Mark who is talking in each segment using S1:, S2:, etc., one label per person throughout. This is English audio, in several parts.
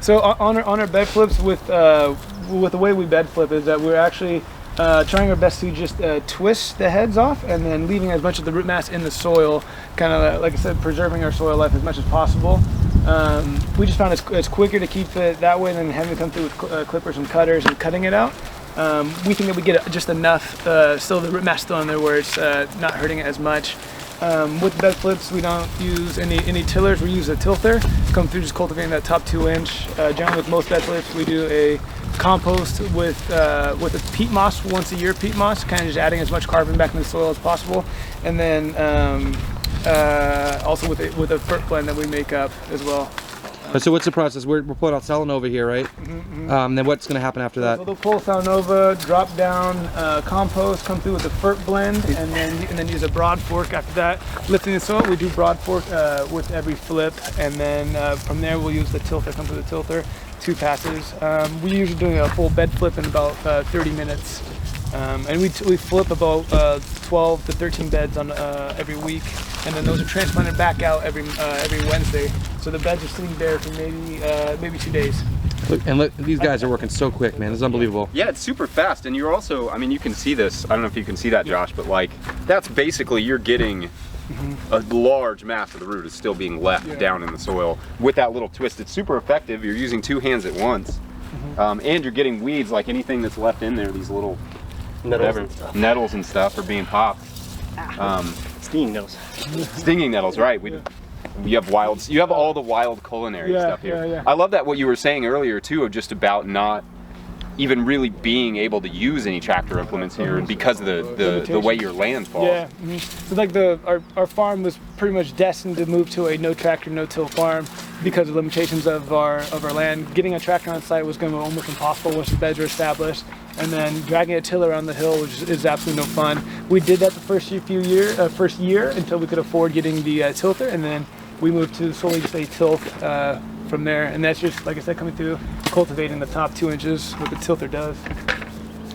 S1: So on our bed flips, with the way we bed flip, is that we're actually trying our best to just twist the heads off and then leaving as much of the root mass in the soil, kind of like I said, preserving our soil life as much as possible. We just found it's quicker to keep it that way than having to come through with clippers and cutters and cutting it out. We think that we get just enough, still the root mass still in there where it's not hurting it as much. With bed flips, we don't use any tillers. We use a tilther. Come through just cultivating that top 2 inch. Generally, with most bed flips, we do a compost with a peat moss once a year. Peat moss, kind of just adding as much carbon back in the soil as possible, and then also with a fert blend that we make up as well.
S2: So what's the process? We're pulling out Salanova here, right? Then what's going to happen after that?
S1: So they'll pull Salanova, drop down compost, come through with a fert blend, and then use a broad fork after that. Lifting the soil, we do broad fork with every flip, and then from there we'll use the tilther, come through the tilther, 2 passes. We usually do a full bed flip in about 30 minutes. And we flip about 12 to 13 beds on every week, and then those are transplanted back out every Wednesday. So the beds are sitting there for maybe 2 days.
S2: Look, these guys are working so quick, man. This is unbelievable.
S3: Yeah, it's super fast, and you're also, I mean, you can see this. I don't know if you can see that, Josh, but like, that's basically, you're getting a large mass of the root is still being left down in the soil with that little twist. It's super effective. You're using 2 hands at once, and you're getting weeds, like anything that's left in there, these little nettles and stuff are being popped.
S4: Stinging nettles.
S3: Stinging nettles, right? You have all the wild culinary stuff here.
S1: Yeah.
S3: I love that what you were saying earlier too, just about not even really being able to use any tractor implements here, and because of the way your land falls.
S1: Yeah. So like our farm was pretty much destined to move to a no tractor, no till farm because of limitations of our land. Getting a tractor on site was going to be almost impossible once the beds were established, and then dragging a tiller around the hill is absolutely no fun. We did that the first year until we could afford getting the tilther, and then we moved to solely just a tilt from there, and that's just, like I said, coming through, cultivating the top 2 inches, what the tilther does.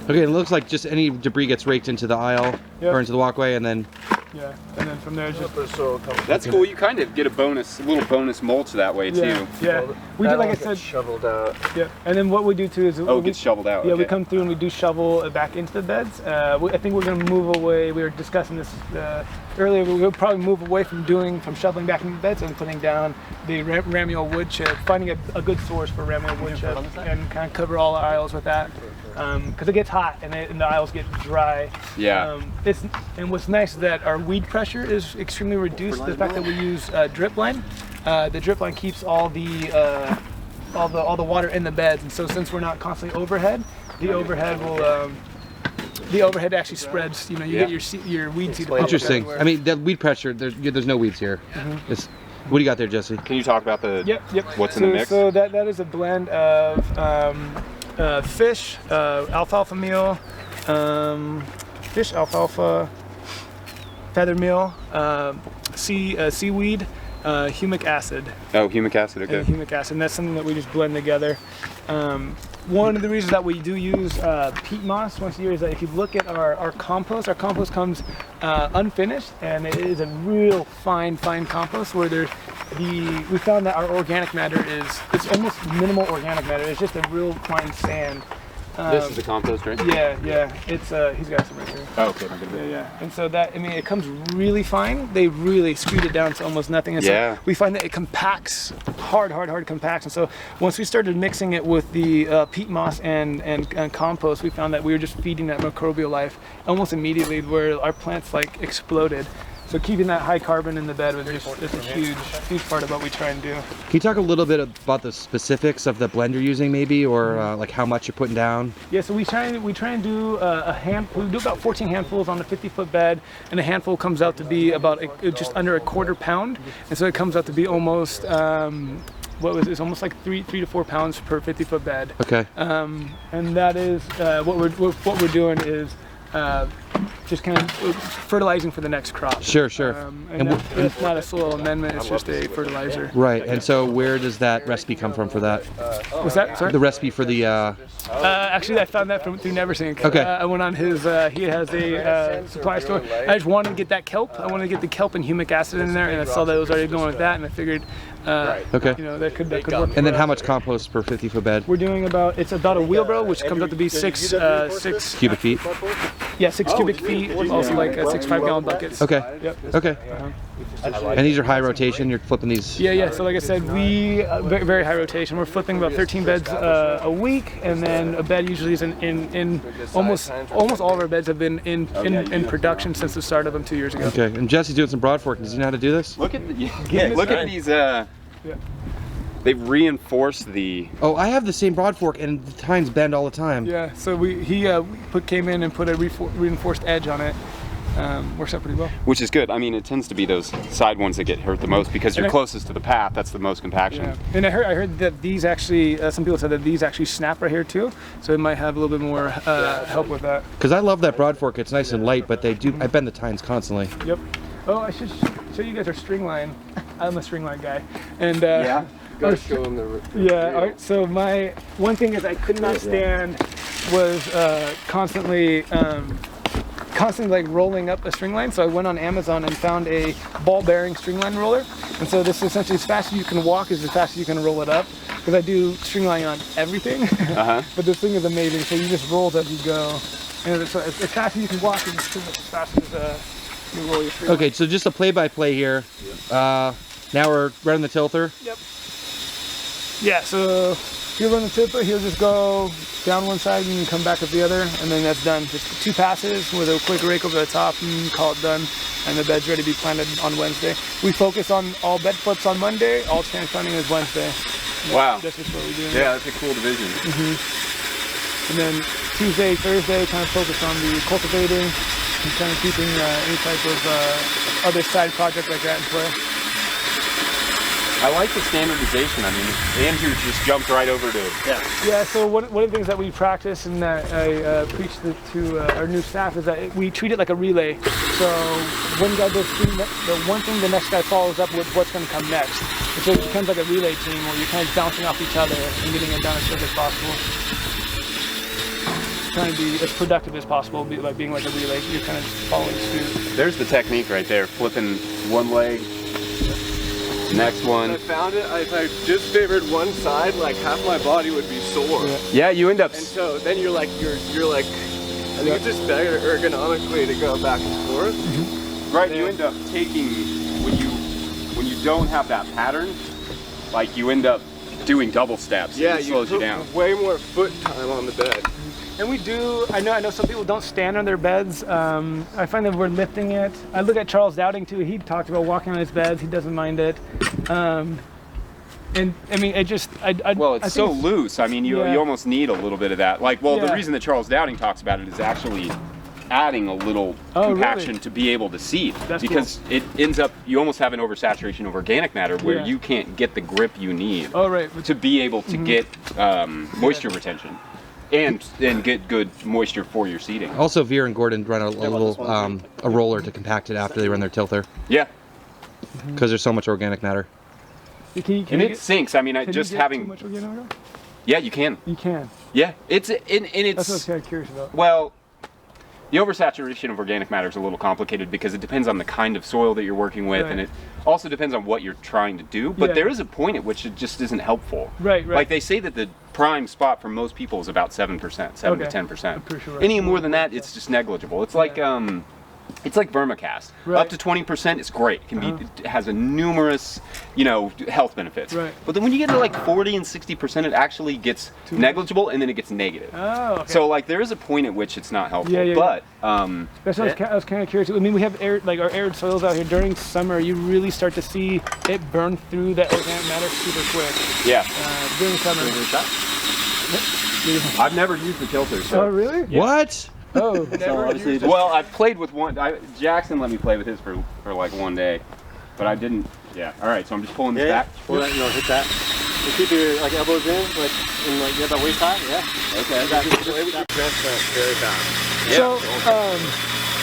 S2: Okay, it looks like just any debris gets raked into the aisle or into the walkway, and then...
S1: Yeah, and then from there, just...
S3: That's cool. You kind of get a little bonus mulch that way too.
S1: Yeah, we do, like I said,
S4: shoveled out.
S1: Yeah, and then what we do too is
S3: it gets shoveled out.
S1: Yeah,
S3: okay.
S1: we come through and we do shovel it back into the beds. I think we're going to move away. We were discussing this earlier. We'll probably move away from shoveling back into the beds and putting down the Ramiole wood chip, finding a good source for Ramiole wood chip, and kind of cover all the aisles with that. Because it gets hot and the aisles get dry.
S3: Yeah.
S1: And what's nice is that our weed pressure is extremely reduced. The fact that we use drip line, the drip line keeps all the water in the beds, and so since we're not constantly overhead, the overhead actually spreads. You know, you get your weed seed.
S2: Interesting. I mean, the weed pressure. There's no weeds here. What do you got there, Jesse?
S3: Can you talk about what's in the mix?
S1: So that is a blend of fish, alfalfa meal, fish, alfalfa, feather meal, seaweed, humic acid.
S3: Oh, humic acid, okay.
S1: And humic acid, and that's something that we just blend together. One of the reasons that we do use peat moss once a year is that if you look at our compost comes unfinished, and it is a real fine compost where we found that our organic matter it's almost minimal organic matter. It's just a real fine sand.
S3: This is the compost, right?
S1: Yeah. It's he's got some right here.
S3: Oh, okay.
S1: Yeah. And so it comes really fine. They really screwed it down to almost nothing. And so we find that it compacts hard compacts. And so once we started mixing it with the peat moss and compost, we found that we were just feeding that microbial life almost immediately, where our plants like exploded. So keeping that high carbon in the bed was it's a huge part of what we try and do.
S2: Can you talk a little bit about the specifics of the blend you're using, maybe, or like how much you're putting down?
S1: Yeah, so we try and do we do about 14 handfuls on a 50-foot bed, and a handful comes out to be about just under a quarter pound, and so it comes out to be almost it's almost like 3 to 4 pounds per 50-foot bed.
S2: Okay.
S1: And that is what we're doing is just kind of fertilizing for the next crop.
S2: Sure, sure.
S1: And it's not a soil amendment, it's just a fertilizer.
S2: Right. And so where does that recipe come from for that?
S1: What's that? Sorry?
S2: The recipe for the
S1: Actually, I found that through Neversink.
S2: Okay.
S1: I went on his, he has a supply store. I just wanted to get that kelp. I wanted to get the kelp and humic acid in there, and I saw that it was already going with that, and I figured,
S2: okay.
S1: you know, that could work.
S2: And then how much compost per 50-foot bed?
S1: We're doing it's about a wheelbarrow, which comes up to be six
S2: Cubic feet?
S1: Yeah, 6 cubic feet, also like 6 5-gallon buckets.
S2: Okay.
S1: Yep.
S2: Okay. And these are high rotation. You're flipping these.
S1: Yeah. So like I said, we very, very high rotation. We're flipping about 13 beds a week, and then a bed usually is in almost all of our beds have been in production since the start of them 2 years ago.
S2: Okay. And Jesse's doing some broad fork. Does he know how to do this?
S3: Look at look at these. They've reinforced the.
S2: Oh, I have the same broad fork, and the tines bend all the time.
S1: Yeah. So he came in and put a reinforced edge on it. Works out pretty well.
S3: Which is good. I mean, it tends to be those side ones that get hurt the most because you're closest to the path. That's the most compaction.
S1: Yeah. And I heard that these actually, some people said that these actually snap right here too, so it might have a little bit more help with that.
S2: Because I love that broad fork. It's nice and light, but I bend the tines constantly.
S1: Yep. Oh, I should show you guys our string line. I'm a string line guy, and
S3: Yeah.
S4: Gotta show them the.
S1: yeah. All right, so my one thing is I could not stand was constantly like rolling up a string line. So I went on Amazon and found a ball bearing string line roller. And so this is essentially as fast as you can walk is as fast as you can roll it up. Because I do string line on everything. But this thing is amazing. So you just roll as you go. And so as fast as you can walk is as fast as you roll your string
S2: Okay, so just a play-by-play here. Now we're running the tilther.
S1: Yep. Yeah, so he'll run the tipper, he'll just go down one side and come back up the other, and then that's done. Just 2 passes with a quick rake over the top and call it done. And the bed's ready to be planted on Wednesday. We focus on all bed flips on Monday, all transplanting is Wednesday.
S3: Wow.
S1: That's just what we do.
S3: Yeah, that's a cool division.
S1: And then Tuesday, Thursday, kind of focus on the cultivating and kind of keeping any type of other side project like that in play.
S3: I like the standardization. I mean, Andrew just jumped right over to.
S1: Yeah, so one of the things that we practice and that I preach to our new staff is that we treat it like a relay. So one guy does the one thing, the next guy follows up with what's going to come next. And so it becomes like a relay team where you're kind of bouncing off each other and getting it done as quick as possible. Trying to be as productive as possible by being like a relay. You're kind of just following suit.
S3: There's the technique right there, flipping one leg. Next one.
S4: When I found it, if I just favored one side, like half my body would be sore.
S3: Yeah, you end up.
S4: And so then you're like, I think it's just better ergonomically to go back and forth.
S3: Right, you end up taking when you don't have that pattern, like you end up doing double steps.
S4: Yeah,
S3: it slows you down.
S4: Way more foot time on the bed.
S1: And we do, I know some people don't stand on their beds. I find that we're lifting it. I look at Charles Dowding too. He talked about walking on his beds. He doesn't mind it. And I mean, it just,
S3: Well, it's so loose. I mean, you almost need a little bit of that. Like, well, the
S1: Yeah.
S3: reason that Charles Dowding talks about it is actually adding a little compaction
S1: really?
S3: to be able to seed.
S1: That's
S3: because it ends up, you almost have an oversaturation of organic matter where you can't get the grip you need to be able to get moisture retention. And get good moisture for your seeding.
S2: Also, Veer and Gordon run a little a roller to compact it after they run their tilther.
S3: Yeah.
S2: Because there's so much organic matter.
S3: And it sinks. I mean, just having.
S1: Too much organic matter?
S3: Yeah, you can.
S1: You can.
S3: Yeah, it's.
S1: That's what I was kind of curious about.
S3: Well, the oversaturation of organic matter is a little complicated because it depends on the kind of soil that you're working with, and it also depends on what you're trying to do. But there is a point at which it just isn't helpful.
S1: Right.
S3: Like they say that the prime spot for most people is about 7%, 7 to 10%.
S1: I'm pretty sure right.
S3: Any more than that, it's just negligible. It's like vermicast.
S1: Right.
S3: Up to 20% is great. It can be. It has a numerous, health benefits.
S1: Right.
S3: But then when you get to like 40 and 60%, it actually gets negligible, and then it gets negative.
S1: Oh, okay.
S3: So like there is a point at which it's not helpful.
S1: Yeah.
S3: But
S1: that's what I was kind of curious. I mean, we have our arid soils out here. During summer, you really start to see it burn through that organic matter super quick.
S3: yeah.
S1: During summer.
S3: I've never used the tilter. So.
S1: Oh, really?
S2: What?
S1: Oh,
S3: Well, I played with one. Jackson let me play with his for like one day, but I didn't. Yeah. All right. So I'm just pulling this back.
S4: Pull that, hit that. You keep your elbows in, you have that waist high. Yeah.
S3: Okay.
S4: That transplant very fast.
S3: Yeah.
S1: So,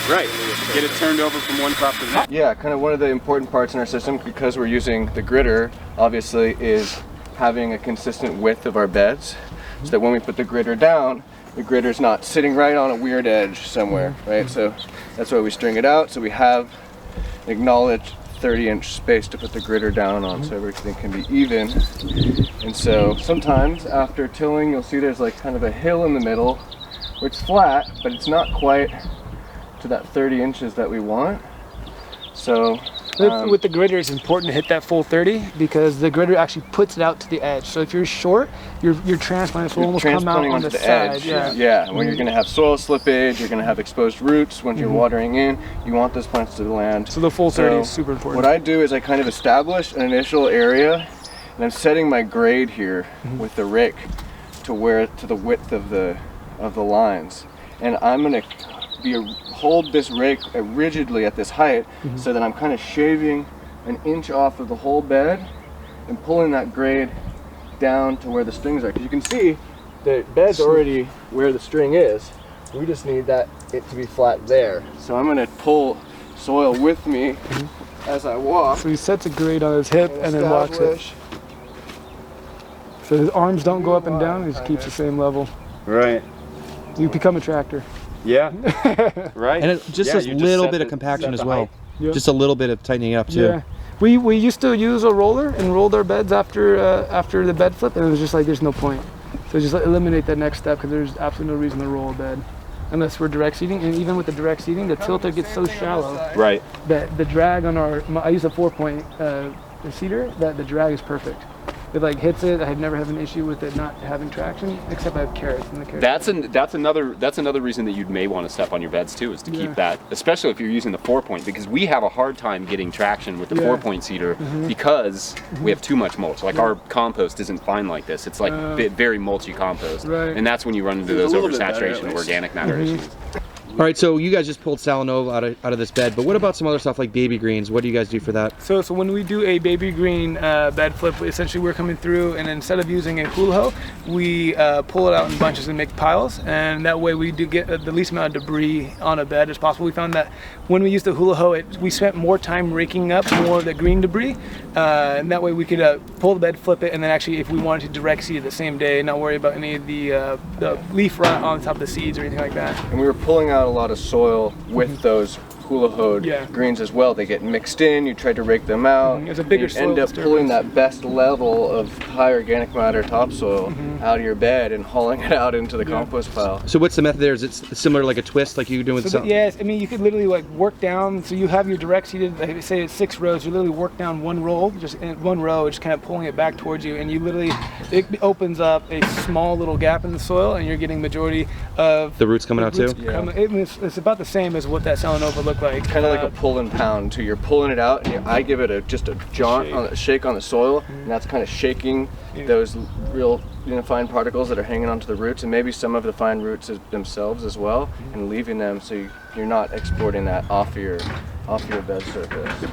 S3: Right. Get it turned over from one crop to the next.
S4: Yeah, kind of one of the important parts in our system, because we're using the gritter, obviously, is having a consistent width of our beds, so that when we put the gritter down, the gritter's not sitting right on a weird edge somewhere, right? So that's why we string it out, so we have an acknowledged 30-inch space to put the gritter down on, so everything can be even. And so sometimes after tilling, you'll see there's like kind of a hill in the middle where it's flat, but it's not quite to that 30 inches that we want. So
S1: With the gritter, it's important to hit that full 30 because the gritter actually puts it out to the edge. So if you're short, your transplants will almost come out on the side.
S4: edge.
S1: Yeah.
S4: When you're going to have soil slippage, you're going to have exposed roots. When you're watering in, you want those plants to land.
S1: So the full 30 is super important.
S4: What I do is I kind of establish an initial area, and I'm setting my grade here with the rake to the width of the lines, and I'm going to hold this rake rigidly at this height, so that I'm kind of shaving an inch off of the whole bed and pulling that grade down to where the strings are. Because you can see the bed's already where the string is. We just need it to be flat there. So I'm going to pull soil with me as I walk.
S1: So he sets a grade on his hip and then walks it. So his arms don't go up and down, he just keeps the same level.
S3: Right.
S1: You become a tractor.
S3: Yeah. Right.
S2: And just a little bit of compaction as well.
S1: Yep.
S2: Just a little bit of tightening up too.
S1: Yeah. We used to use a roller and rolled our beds after the bed flip, and it was just like there's no point. So just eliminate that next step because there's absolutely no reason to roll a bed unless we're direct seating. And even with the direct seating, the tilter gets so shallow
S3: Right.
S1: that the drag on I use a 4-point seeder, that the drag is perfect. It like hits it. I have never had an issue with it not having traction, except I have carrots in the carrots.
S3: That's another reason that you may want to step on your beds too, is to keep that, especially if you're using the 4-point, because we have a hard time getting traction with the 4-point seeder because we have too much mulch. Like our compost isn't fine like this. It's like very mulchy compost, and that's when you run into those oversaturation of organic matter issues.
S2: All right, so you guys just pulled Salanova out of this bed, but what about some other stuff like baby greens? What do you guys do for that?
S1: So when we do a baby green bed flip, essentially we're coming through, and instead of using a hula hoe, we pull it out in bunches and make piles, and that way we do get the least amount of debris on a bed as possible. We found that when we used the hula hoe, we spent more time raking up more of the green debris, and that way we could pull the bed, flip it, and then actually if we wanted to direct seed it the same day, not worry about any of the leaf rot on top of the seeds or anything like that.
S4: And we were pulling out a lot of soil with those hula hoed greens as well. They get mixed in, you try to rake them out,
S1: it's a bigger
S4: you end up pulling that best level of high organic matter topsoil out of your bed and hauling it out into the compost pile.
S2: So what's the method there? Is it similar like a twist like you do with some?
S1: Yes, I mean you could literally like work down, so you have your direct seeded, like say it's 6 rows, you literally work down one roll, just in one row, just kind of pulling it back towards you, and you literally, it opens up a small little gap in the soil, and you're getting majority of
S2: the roots coming out too?
S1: It's about the same as what that Salanova looked like.
S4: Kind of like a pull and pound too. You're pulling it out, and I give it just a jaunt, shake on the soil, and that's kind of shaking those real fine particles that are hanging onto the roots, and maybe some of the fine roots themselves as well, and leaving them so you're not exporting that off your bed surface.